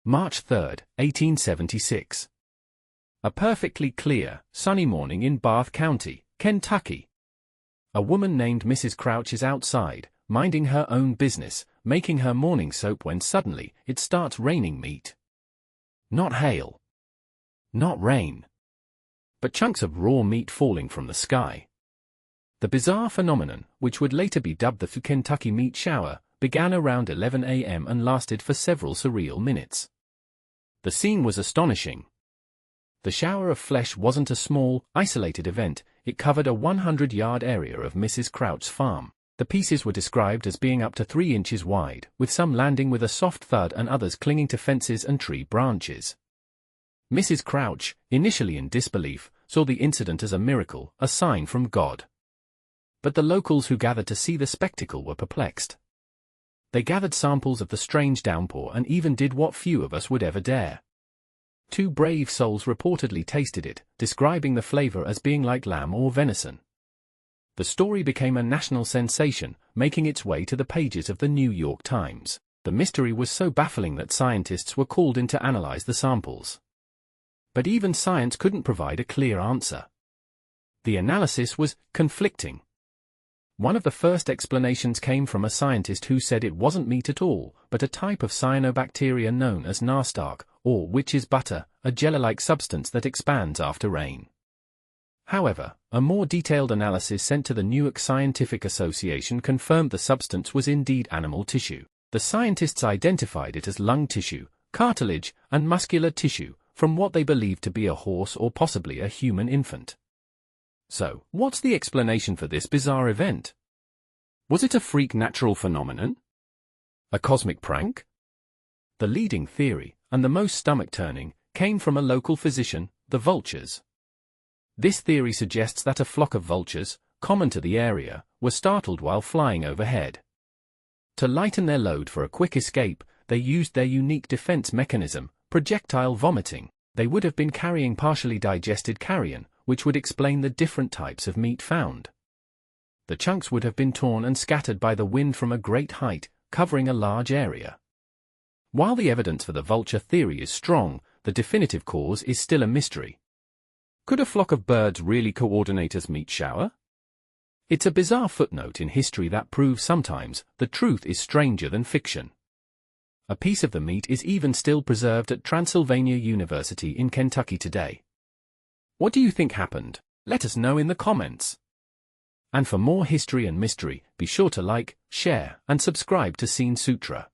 March 3, 1876. A perfectly clear, sunny morning in Bath County, Kentucky. A woman named Mrs. Crouch is outside, minding her own business, making her morning soap when suddenly it starts raining meat. Not hail. Not rain. But chunks of raw meat falling from the sky. The bizarre phenomenon, which would later be dubbed the Kentucky meat shower, began around 11 a.m. and lasted for several surreal minutes. The scene was astonishing. The shower of flesh wasn't a small, isolated event, it covered a 100-yard area of Mrs. Crouch's farm. The pieces were described as being up to 3 inches wide, with some landing with a soft thud and others clinging to fences and tree branches. Mrs. Crouch, initially in disbelief, saw the incident as a miracle, a sign from God. But the locals who gathered to see the spectacle were perplexed. They gathered samples of the strange downpour and even did what few of us would ever dare. 2 brave souls reportedly tasted it, describing the flavor as being like lamb or venison. The story became a national sensation, making its way to the pages of the New York Times. The mystery was so baffling that scientists were called in to analyze the samples. But even science couldn't provide a clear answer. The analysis was conflicting. One of the first explanations came from a scientist who said it wasn't meat at all, but a type of cyanobacteria known as nastark, or witch's butter, a jelly-like substance that expands after rain. However, a more detailed analysis sent to the Newark Scientific Association confirmed the substance was indeed animal tissue. The scientists identified it as lung tissue, cartilage, and muscular tissue, from what they believed to be a horse or possibly a human infant. So, what's the explanation for this bizarre event? Was it a freak natural phenomenon? A cosmic prank? The leading theory, and the most stomach-turning, came from a local physician, the vultures. This theory suggests that a flock of vultures, common to the area, were startled while flying overhead. To lighten their load for a quick escape, they used their unique defense mechanism, projectile vomiting. They would have been carrying partially digested carrion, which would explain the different types of meat found. The chunks would have been torn and scattered by the wind from a great height, covering a large area. While the evidence for the vulture theory is strong, the definitive cause is still a mystery. Could a flock of birds really coordinate as meat shower? It's a bizarre footnote in history that proves sometimes the truth is stranger than fiction. A piece of the meat is even still preserved at Transylvania University in Kentucky today. What do you think happened? Let us know in the comments. And for more history and mystery, be sure to like, share, and subscribe to Scene Sutra.